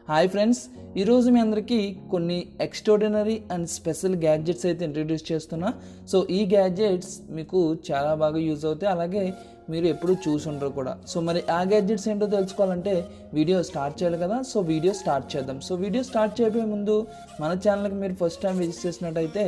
Hi friends, ఈరోజు మీ అందరికీ కొన్ని ఎక్స్ట్రాడినరీ అండ్ స్పెషల్ గ్యాడ్జెట్స్ అయితే ఇంట్రడ్యూస్ చేస్తున్నా. సో ఈ గ్యాడ్జెట్స్ మీకు చాలా బాగా యూజ్ అవుతాయి, అలాగే మీరు ఎప్పుడు చూసి ఉండరు కూడా. సో మరి ఆ గ్యాడ్జెట్స్ ఏంటో తెలుసుకోవాలంటే వీడియో స్టార్ట్ చేయాలి కదా. సో వీడియో స్టార్ట్ చేద్దాం. సో వీడియో స్టార్ట్ చేయబోయే ముందు మన ఛానల్కి మీరు ఫస్ట్ టైం విజిట్ చేసినట్టయితే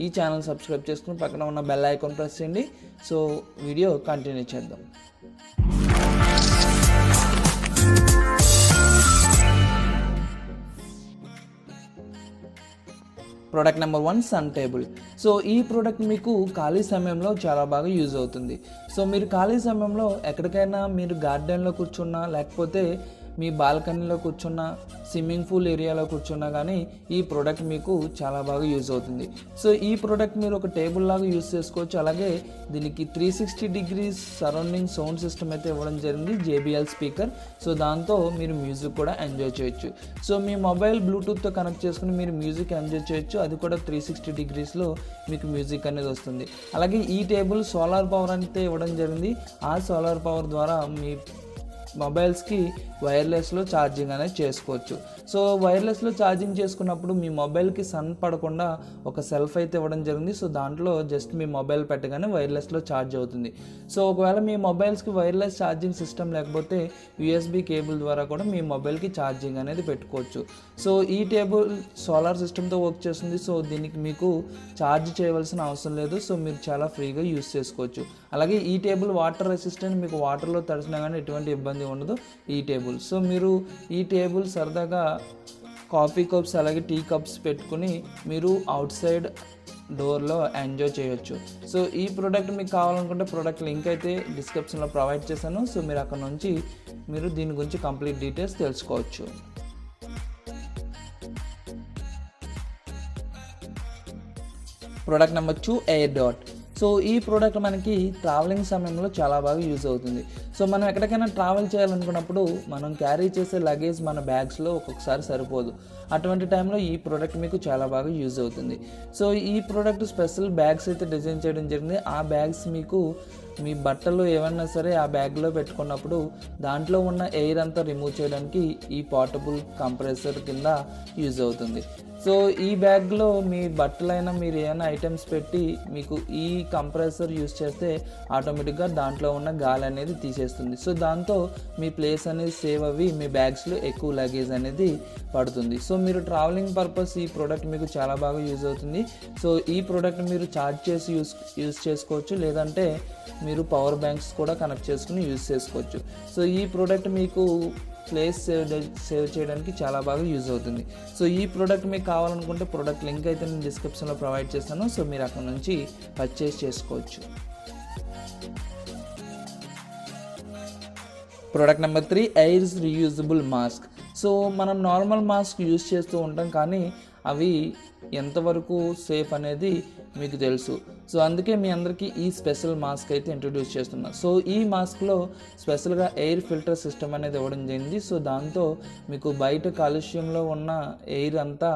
ఈ ఛానల్ సబ్స్క్రైబ్ చేసుకుని పక్కన ఉన్న బెల్ ఐకాన్ ప్రెస్ చేయండి. సో వీడియో కంటిన్యూ చేద్దాం. Product number 1 SunTable. సో ఈ ప్రోడక్ట్ మీకు ఖాళీ సమయంలో చాలా బాగా యూజ్ అవుతుంది. సో మీరు ఖాళీ సమయంలో ఎక్కడికైనా మీరు గార్డెన్లో కూర్చున్నా, లేకపోతే మీ బాల్కనీలో కూర్చున్నా, స్విమ్మింగ్ పూల్ ఏరియాలో కూర్చున్నా కానీ ఈ ప్రోడక్ట్ మీకు చాలా బాగా యూజ్ అవుతుంది. సో ఈ ప్రోడక్ట్ మీరు ఒక టేబుల్ లాగా యూజ్ చేసుకోవచ్చు. అలాగే దీనికి 360 degrees సరౌండింగ్ సౌండ్ సిస్టమ్ అయితే ఇవ్వడం జరిగింది, JBL స్పీకర్. సో దాంతో మీరు మ్యూజిక్ కూడా ఎంజాయ్ చేయొచ్చు. సో మీ మొబైల్ బ్లూటూత్తో కనెక్ట్ చేసుకుని మీరు మ్యూజిక్ ఎంజాయ్ చేయొచ్చు. అది కూడా 360 degreesలో మీకు మ్యూజిక్ అనేది వస్తుంది. అలాగే ఈ టేబుల్ సోలార్ పవర్ అయితే ఇవ్వడం జరిగింది. ఆ సోలార్ పవర్ ద్వారా మీ మొబైల్స్కి వైర్లెస్లో ఛార్జింగ్ అనేది చేసుకోవచ్చు. సో వైర్లెస్లో ఛార్జింగ్ చేసుకున్నప్పుడు మీ మొబైల్కి సన్ పడకుండా ఒక సెల్ఫ్ అయితే ఇవ్వడం జరిగింది. సో దాంట్లో జస్ట్ మీ మొబైల్ పెట్టగానే వైర్లెస్లో ఛార్జ్ అవుతుంది. సో ఒకవేళ మీ మొబైల్స్కి వైర్లెస్ ఛార్జింగ్ సిస్టమ్ లేకపోతే USB కేబుల్ ద్వారా కూడా మీ మొబైల్కి ఛార్జింగ్ అనేది పెట్టుకోవచ్చు. సో ఈ టేబుల్ సోలార్ సిస్టమ్తో వర్క్ చేస్తుంది. సో దీనికి మీకు ఛార్జ్ చేయవలసిన అవసరం లేదు. సో మీరు చాలా ఫ్రీగా యూస్ చేసుకోవచ్చు. అలాగే ఈ టేబుల్ వాటర్ రెసిస్టెంట్, మీకు వాటర్లో తడిసినా కానీ ఎటువంటి ఇబ్బంది ఉండదు ఈ టేబుల్. సో మీరు ఈ టేబుల్ సరదాగా కాఫీ కప్స్ అలాగే టీ కప్స్ పెట్టుకుని మీరు అవుట్ సైడ్ డోర్లో ఎంజాయ్ చేయొచ్చు. సో ఈ ప్రోడక్ట్ మీకు కావాలనుకుంటే ప్రోడక్ట్ లింక్ అయితే డిస్క్రిప్షన్లో ప్రొవైడ్ చేశాను. సో మీరు అక్కడ నుంచి మీరు దీని గురించి కంప్లీట్ డీటెయిల్స్ తెలుసుకోవచ్చు. Product number 2 AirDot. సో ఈ ప్రోడక్ట్ మనకి ట్రావెలింగ్ సమయంలో చాలా బాగా యూజ్ అవుతుంది. సో మనం ఎక్కడికైనా ట్రావెల్ చేయాలనుకున్నప్పుడు మనం క్యారీ చేసే లగేజ్ మన బ్యాగ్స్లో ఒక్కొక్కసారి సరిపోదు. అటువంటి టైంలో ఈ ప్రోడక్ట్ మీకు చాలా బాగా యూజ్ అవుతుంది. సో ఈ ప్రోడక్ట్ స్పెషల్ బ్యాగ్స్ అయితే డిజైన్ చేయడం జరిగింది. ఆ బ్యాగ్స్ మీకు మీ బట్టలు ఏమన్నా సరే ఆ బ్యాగ్లో పెట్టుకున్నప్పుడు దాంట్లో ఉన్న ఎయిర్ అంతా రిమూవ్ చేయడానికి ఈ పోర్టబుల్ కంప్రెసర్ కింద యూజ్ అవుతుంది. సో ఈ బ్యాగ్లో మీ బట్టలైనా మీరు ఏమైనా ఐటమ్స్ పెట్టి మీకు ఈ కంప్రెసర్ యూజ్ చేస్తే ఆటోమేటిక్గా దాంట్లో ఉన్న గాలి అనేది తీసేస్తుంది. సో దాంతో మీ ప్లేస్ అనేది సేవ్ అవ్వి మీ బ్యాగ్స్లో ఎక్కువ లగేజ్ అనేది పడుతుంది. సో మీరు ట్రావెలింగ్ పర్పస్ ఈ ప్రోడక్ట్ మీకు చాలా బాగా యూజ్ అవుతుంది. సో ఈ ప్రోడక్ట్ మీరు ఛార్జ్ చేసి యూజ్ చేసుకోవచ్చు, లేదంటే మీరు పవర్ బ్యాంక్స్ కూడా కనెక్ట్ చేసుకుని యూజ్ చేసుకోవచ్చు. సో ఈ ప్రోడక్ట్ మీకు ప్లేస్ సేవ్ చేయడానికి చాలా బాగా యూజ్ అవుతుంది. సో ఈ ప్రోడక్ట్ మీకు కావాలనుకుంటే ప్రోడక్ట్ లింక్ అయితే నేను డిస్క్రిప్షన్లో ప్రొవైడ్ చేస్తాను. సో మీరు అక్కడ నుంచి పర్చేస్ చేసుకోవచ్చు. Product number 3 AirZ reusable mask. So మనం నార్మల్ మాస్క్ యూజ్ చేస్తూ ఉంటాం, కానీ అవి ఎంతవరకు సేఫ్ అనేది మీకు తెలుసు. సో అందుకే మీ అందరికీ ఈ స్పెషల్ మాస్క్ అయితే ఇంట్రడ్యూస్ చేస్తున్నా. సో ఈ మాస్క్లో స్పెషల్గా ఎయిర్ ఫిల్టర్ సిస్టమ్ అనేది ఇవ్వడం జరిగింది. సో దాంతో మీకు బయట కాలుష్యంలో ఉన్న ఎయిర్ అంతా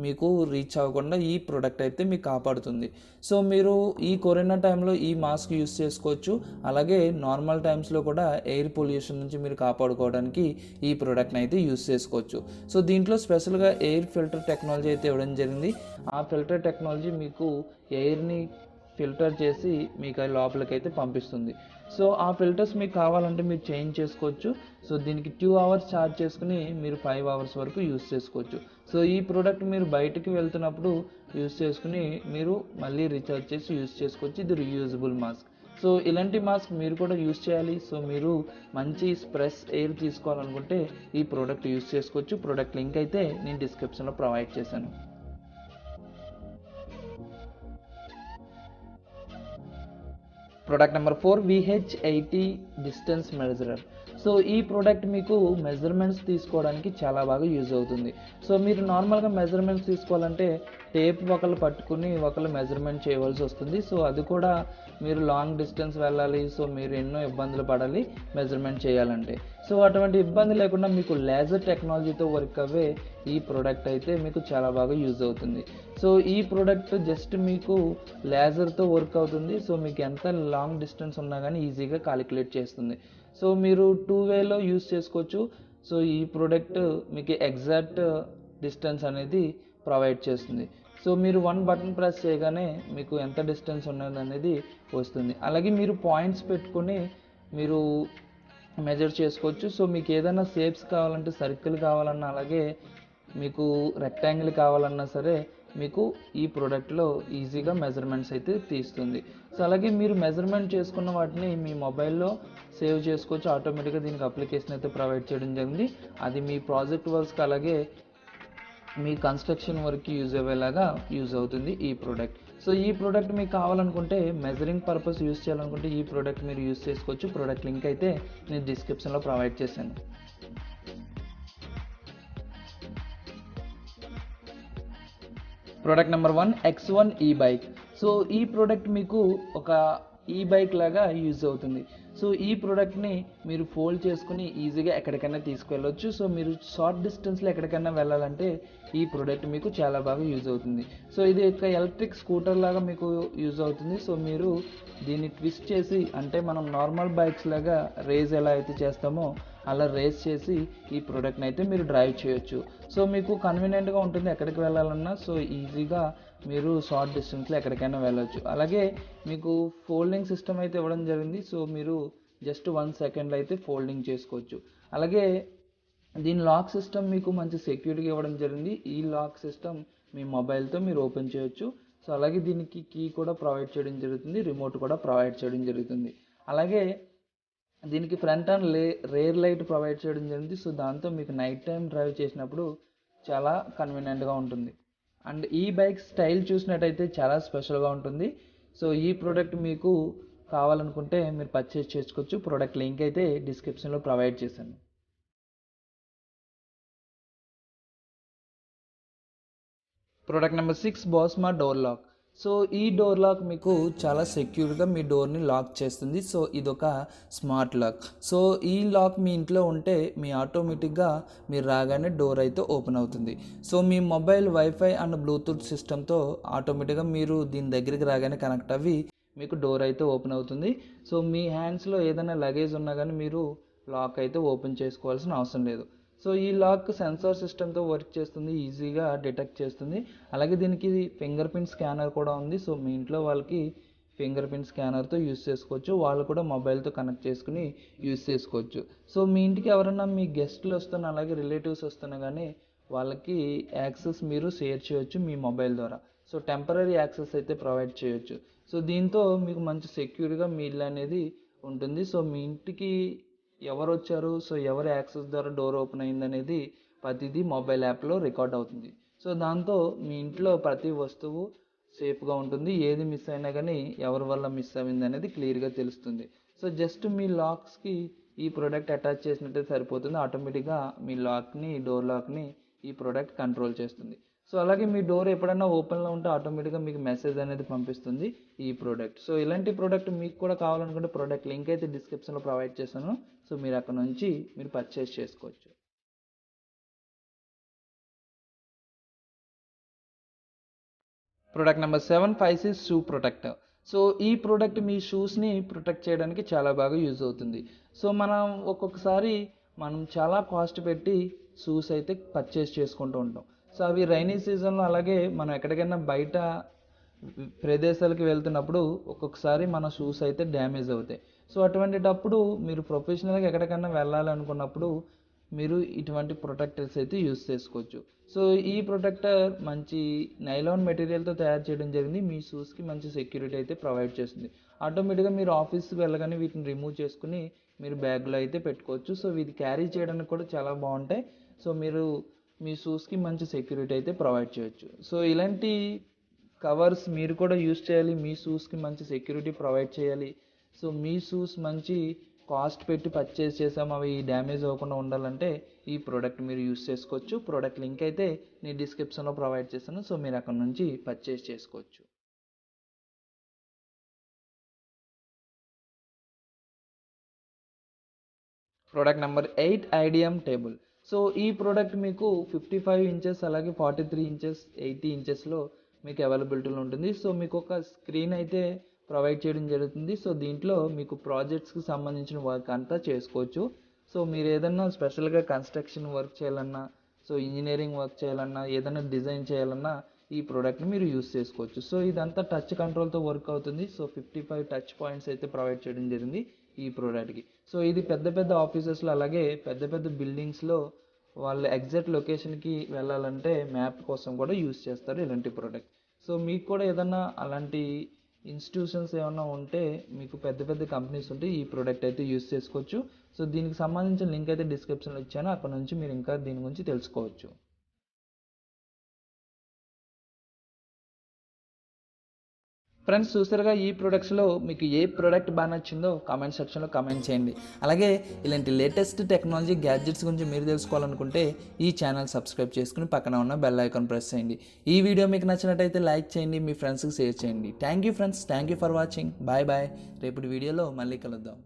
మీకు రీచ్ అవ్వకుండా ఈ ప్రోడక్ట్ అయితే మీకు కాపాడుతుంది. సో మీరు ఈ కరోనా టైంలో ఈ మాస్క్ యూస్ చేసుకోవచ్చు. అలాగే నార్మల్ టైమ్స్లో కూడా ఎయిర్ పొల్యూషన్ నుంచి మీరు కాపాడుకోవడానికి ఈ ప్రోడక్ట్ని అయితే యూస్ చేసుకోవచ్చు. సో దీంట్లో స్పెషల్గా ఎయిర్ ఫిల్టర్ టెక్నాలజీ అయితే ఇవ్వడం జరిగింది. ఆ ఫిల్టర్ టెక్నాలజీ మీకు ఎయిర్ని ఫిల్టర్ చేసి మీకు లోపలికి అయితే పంపిస్తుంది. సో ఆ ఫిల్టర్స్ మీకు కావాలంటే మీరు చేంజ్ చేసుకోవచ్చు. సో దీనికి 2 hours ఛార్జ్ చేసుకుని మీరు 5 hours వరకు యూస్ చేసుకోవచ్చు. సో ఈ ప్రోడక్ట్ మీరు బయటికి వెళ్తున్నప్పుడు యూస్ చేసుకుని మీరు మళ్ళీ రీఛార్జ్ చేసి యూస్ చేసుకోవచ్చు. ఇది రియూజబుల్ మాస్క్. సో ఇలాంటి మాస్క్ మీరు కూడా యూస్ చేయాలి. సో మీరు మంచి ఫ్రెష్ ఎయిర్ తీసుకోవాలనుకుంటే ఈ ప్రోడక్ట్ యూస్ చేసుకోవచ్చు. ప్రోడక్ట్ లింక్ అయితే నేను డిస్క్రిప్షన్లో ప్రొవైడ్ చేశాను. Product number 4 VH80 distance measurer. So ఈ ప్రోడక్ట్ మీకు మెజర్మెంట్స్ తీసుకోవడానికి చాలా బాగా యూజ్ అవుతుంది. సో మీరు నార్మల్గా మెజర్మెంట్స్ తీసుకోవాలంటే టేప్ ఒకళ్ళు పట్టుకుని ఒకళ్ళు మెజర్మెంట్ చేయవలసి వస్తుంది. సో అది కూడా మీరు లాంగ్ డిస్టెన్స్ వెళ్ళాలి. సో మీరు ఎన్నో ఇబ్బందులు పడాలి మెజర్మెంట్ చేయాలంటే. సో అటువంటి ఇబ్బంది లేకుండా మీకు లేజర్ టెక్నాలజీతో వర్క్ అవ్వే ఈ ప్రోడక్ట్ అయితే మీకు చాలా బాగా యూజ్ అవుతుంది. సో ఈ ప్రోడక్ట్ జస్ట్ మీకు లేజర్తో వర్క్ అవుతుంది. సో మీకు ఎంత లాంగ్ డిస్టెన్స్ ఉన్నా కానీ ఈజీగా క్యాలిక్యులేట్ చేస్తుంది. సో మీరు 2 వేలో యూజ్ చేసుకోవచ్చు. సో ఈ ప్రోడక్ట్ మీకు ఎగ్జాక్ట్ డిస్టెన్స్ అనేది ప్రొవైడ్ చేస్తుంది. సో మీరు వన్ బటన్ ప్రెస్ చేయగానే మీకు ఎంత డిస్టెన్స్ ఉన్నది అనేది వస్తుంది. అలాగే మీరు పాయింట్స్ పెట్టుకొని మీరు మెజర్ చేసుకోవచ్చు. సో మీకు ఏదైనా షేప్స్ కావాలంటే సర్కిల్ కావాలన్నా, అలాగే మీకు రెక్టాంగిల్ కావాలన్నా సరే మీకు ఈ ప్రోడక్ట్లో ఈజీగా మెజర్మెంట్స్ అయితే తీస్తుంది. సో అలాగే మీరు మెజర్మెంట్ చేసుకున్న వాటిని మీ మొబైల్లో సేవ్ చేసుకోవచ్చు. ఆటోమేటిక్గా దీనికి అప్లికేషన్ అయితే ప్రొవైడ్ చేయడం జరిగింది. అది మీ ప్రాజెక్ట్ వర్క్స్కి అలాగే మీ కన్స్ట్రక్షన్ వర్క్కి యూజ్ అయ్యేలాగా యూజ్ అవుతుంది ఈ ప్రోడక్ట్. సో ఈ ప్రోడక్ట్ మీకు కావాలనుకుంటే మెజరింగ్ పర్పస్ యూజ్ చేయాలనుకుంటే ఈ ప్రోడక్ట్ మీరు యూజ్ చేసుకోవచ్చు. ప్రోడక్ట్ లింక్ అయితే నేను డిస్క్రిప్షన్లో ప్రొవైడ్ చేశాను. ప్రోడక్ట్ నెంబర్ 1 X1 ఈ బైక్. సో ఈ ప్రోడక్ట్ మీకు ఒక ఈ బైక్ లాగా యూజ్ అవుతుంది. సో ఈ ప్రోడక్ట్ని మీరు ఫోల్డ్ చేసుకుని ఈజీగా ఎక్కడికైనా తీసుకెళ్ళొచ్చు. సో మీరు షార్ట్ డిస్టెన్స్లో ఎక్కడికైనా వెళ్ళాలంటే ఈ ప్రోడక్ట్ మీకు చాలా బాగా యూజ్ అవుతుంది. సో ఇది ఒక ఎలక్ట్రిక్ స్కూటర్ లాగా మీకు యూజ్ అవుతుంది. సో మీరు దీన్ని ట్విస్ట్ చేసి, అంటే మనం నార్మల్ బైక్స్ లాగా రేస్ ఎలా అయితే చేస్తామో అలా రేస్ చేసి ఈ ప్రోడక్ట్ని అయితే మీరు డ్రైవ్ చేయొచ్చు. సో మీకు కన్వీనియంట్గా ఉంటుంది ఎక్కడికి వెళ్ళాలన్నా. సో ఈజీగా మీరు షార్ట్ డిస్టెన్స్లో ఎక్కడికైనా వెళ్ళొచ్చు. అలాగే మీకు ఫోల్డింగ్ సిస్టమ్ అయితే ఇవ్వడం జరిగింది. సో మీరు జస్ట్ 1 సెకండ్లో అయితే ఫోల్డింగ్ చేసుకోవచ్చు. అలాగే దీని లాక్ సిస్టమ్ మీకు మంచి సెక్యూరిటీ ఇవ్వడం జరిగింది. ఈ లాక్ సిస్టమ్ మీ మొబైల్తో మీరు ఓపెన్ చేయొచ్చు. సో అలాగే దీనికి కీ కూడా ప్రొవైడ్ చేయడం జరుగుతుంది, రిమోట్ కూడా ప్రొవైడ్ చేయడం జరుగుతుంది. అలాగే దీనికి front and rare light provide చేయడం జరిగింది. సో దాంతో మీకు నైట్ టైం డ్రైవ్ చేసినప్పుడు చాలా కన్వీనియంట్గా ఉంటుంది. అండ్ ఈ బైక్ స్టైల్ చూసినట్టయితే చాలా స్పెషల్గా ఉంటుంది. సో ఈ ప్రోడక్ట్ మీకు కావాలనుకుంటే మీరు పర్చేస్ చేసుకోవచ్చు. ప్రోడక్ట్ లింక్ అయితే డిస్క్రిప్షన్లో ప్రొవైడ్ చేశాను. Product number 6 Bosma door lock. So ఈ డోర్ లాక్ మీకు చాలా సెక్యూర్గా మీ డోర్ని లాక్ చేస్తుంది. సో ఇదొక స్మార్ట్ లాక్. సో ఈ లాక్ మీ ఇంట్లో ఉంటే మీ ఆటోమేటిక్గా మీరు రాగానే డోర్ అయితే ఓపెన్ అవుతుంది. So me mobile wifi and Bluetooth సిస్టమ్తో ఆటోమేటిక్గా మీరు దీని దగ్గరికి రాగానే కనెక్ట్ అవ్వి మీకు డోర్ అయితే ఓపెన్ అవుతుంది. సో మీ హ్యాండ్స్లో ఏదైనా లగేజ్ ఉన్నా కానీ మీరు లాక్ అయితే ఓపెన్ చేసుకోవాల్సిన అవసరం లేదు. సో ఈ లాక్ సెన్సార్ సిస్టమ్తో వర్క్ చేస్తుంది, ఈజీగా డిటెక్ట్ చేస్తుంది. అలాగే దీనికి ఫింగర్ ప్రింట్ స్కానర్ కూడా ఉంది. సో మీ ఇంట్లో వాళ్ళకి ఫింగర్ ప్రింట్ స్కానర్తో యూస్ చేసుకోవచ్చు. వాళ్ళు కూడా మొబైల్తో కనెక్ట్ చేసుకుని యూస్ చేసుకోవచ్చు. సో మీ ఇంటికి ఎవరైనా మీ గెస్ట్లు వస్తున్నా, అలాగే రిలేటివ్స్ వస్తున్నా కానీ వాళ్ళకి యాక్సెస్ మీరు షేర్ చేయొచ్చు మీ మొబైల్ ద్వారా. సో టెంపరీ యాక్సెస్ అయితే ప్రొవైడ్ చేయొచ్చు. సో దీంతో మీకు మంచి సెక్యూర్గా మీ ఇల్లు అనేది ఉంటుంది. సో మీ ఇంటికి ఎవరు వచ్చారు, సో ఎవరి యాక్సెస్ ద్వారా డోర్ ఓపెన్ అయింది అనేది ప్రతిదీ మొబైల్ యాప్లో రికార్డ్ అవుతుంది. సో దాంతో మీ ఇంట్లో ప్రతి వస్తువు సేఫ్గా ఉంటుంది. ఏది మిస్ అయినా కానీ ఎవరి వల్ల మిస్ అయింది అనేది క్లియర్గా తెలుస్తుంది. సో జస్ట్ మీ లాక్స్కి ఈ ప్రోడక్ట్ అటాచ్ చేసినట్టే సరిపోతుంది. ఆటోమేటిక్గా మీ లాక్ని, డోర్ లాక్ని ఈ ప్రోడక్ట్ కంట్రోల్ చేస్తుంది. సో అలాగే మీ డోర్ ఎప్పుడైనా ఓపెన్లో ఉంటే ఆటోమేటిక్గా మీకు మెసేజ్ అనేది పంపిస్తుంది ఈ ప్రోడక్ట్. సో ఇలాంటి ప్రోడక్ట్ మీకు కూడా కావాలనుకుంటే ప్రోడక్ట్ లింక్ అయితే డిస్క్రిప్షన్లో ప్రొవైడ్ చేశాను. సో మీరు అక్కడ నుంచి మీరు పర్చేస్ చేసుకోవచ్చు. ప్రోడక్ట్ నెంబర్ 7 ఫైసిస్ షూ ప్రొటెక్టర్. సో ఈ ప్రోడక్ట్ మీ షూస్ని ప్రొటెక్ట్ చేయడానికి చాలా బాగా యూజ్ అవుతుంది. సో మనం ఒక్కొక్కసారి మనం చాలా కాస్ట్ పెట్టి షూస్ అయితే పర్చేస్ చేసుకుంటూ ఉంటాం. సో అవి రైనీ సీజన్లో, అలాగే మనం ఎక్కడికైనా బయట ప్రదేశాలకు వెళ్తున్నప్పుడు ఒక్కొక్కసారి మన షూస్ అయితే డ్యామేజ్ అవుతాయి. సో అటువంటిటప్పుడు మీరు ప్రొఫెషనల్గా ఎక్కడికైనా వెళ్ళాలనుకున్నప్పుడు మీరు ఇటువంటి ప్రొటెక్టర్స్ అయితే యూస్ చేసుకోవచ్చు. సో ఈ ప్రొటెక్టర్ మంచి నైలాన్ మెటీరియల్తో తయారు చేయడం జరిగింది. మీ షూస్కి మంచి సెక్యూరిటీ అయితే ప్రొవైడ్ చేస్తుంది. ఆటోమేటిక్గా మీరు ఆఫీస్కి వెళ్ళగానే వీటిని రిమూవ్ చేసుకుని మీరు బ్యాగ్లో అయితే పెట్టుకోవచ్చు. సో ఇది క్యారీ చేయడానికి కూడా చాలా బాగుంటాయి. సో మీరు మీ షూస్కి మంచి సెక్యూరిటీ అయితే ప్రొవైడ్ చేయొచ్చు. సో ఇలాంటి కవర్స్ మీరు కూడా యూస్ చేయాలి, మీ షూస్కి మంచి సెక్యూరిటీ ప్రొవైడ్ చేయాలి. సో మీ షూస్ మంచి కాస్ట్ పెట్టి పర్చేస్ చేసాము, అవి డ్యామేజ్ అవ్వకుండా ఉండాలంటే ఈ ప్రోడక్ట్ మీరు యూస్ చేసుకోవచ్చు. ప్రోడక్ట్ లింక్ అయితే నేను డిస్క్రిప్షన్లో ప్రొవైడ్ చేశాను. సో మీరు అక్కడ నుంచి పర్చేస్ చేసుకోవచ్చు. Product number 8 idiom table. So ఈ ప్రోడక్ట్ మీకు 55 ఇంచెస్ అలాగే 43 ఇంచెస్ 80 ఇంచెస్లో మీకు అవైలబిలిటీలో ఉంటుంది. సో మీకు ఒక స్క్రీన్ అయితే ప్రొవైడ్ చేయడం జరుగుతుంది. సో దీంట్లో మీకు ప్రాజెక్ట్స్కి సంబంధించిన వర్క్ అంతా చేసుకోవచ్చు. సో మీరు ఏదన్నా స్పెషల్గా కన్స్ట్రక్షన్ వర్క్ చేయాలన్నా, సో ఇంజనీరింగ్ వర్క్ చేయాలన్నా, ఏదైనా డిజైన్ చేయాలన్నా ఈ ప్రోడక్ట్ని మీరు యూస్ చేసుకోవచ్చు. సో ఇదంతా టచ్ కంట్రోల్తో వర్క్ అవుతుంది. సో 55 టచ్ పాయింట్స్ అయితే ప్రొవైడ్ చేయడం జరిగింది ఈ ప్రోడక్ట్కి. సో ఇది పెద్ద పెద్ద ఆఫీసెస్లో అలాగే పెద్ద పెద్ద బిల్డింగ్స్లో వాళ్ళు ఎగ్జాక్ట్ లొకేషన్కి వెళ్ళాలంటే మ్యాప్ కోసం కూడా యూస్ చేస్తారు ఇలాంటి ప్రోడక్ట్. సో మీకు కూడా ఏదన్నా అలాంటి ఇన్స్టిట్యూషన్స్ ఏమన్నా ఉంటే, మీకు పెద్ద పెద్ద కంపెనీస్ ఉంటే ఈ ప్రోడక్ట్ అయితే యూస్ చేసుకోవచ్చు. సో దీనికి సంబంధించిన లింక్ అయితే డిస్క్రిప్షన్లో ఇచ్చాను, అక్కడ నుంచి మీరు ఇంకా దీని గురించి తెలుసుకోవచ్చు. ఫ్రెండ్స్ చూసారుగా ఈ ప్రొడక్ట్స్లో మీకు ఏ ప్రోడక్ట్ బాగా నచ్చిందో కామెంట్ సెక్షన్లో కామెంట్ చేయండి. అలాగే ఇలాంటి లేటెస్ట్ టెక్నాలజీ గ్యాడ్జెట్స్ గురించి మీరు తెలుసుకోవాలనుకుంటే ఈ ఛానల్ సబ్స్క్రైబ్ చేసుకుని పక్కన ఉన్న బెల్ ఐకాన్ ప్రెస్ చేయండి. ఈ వీడియో మీకు నచ్చినట్టయితే లైక్ చేయండి, మీ ఫ్రెండ్స్కి షేర్ చేయండి. Thank you friends, thank you for watching. Bye bye. రేపటి వీడియోలో మళ్ళీ కలుద్దాం.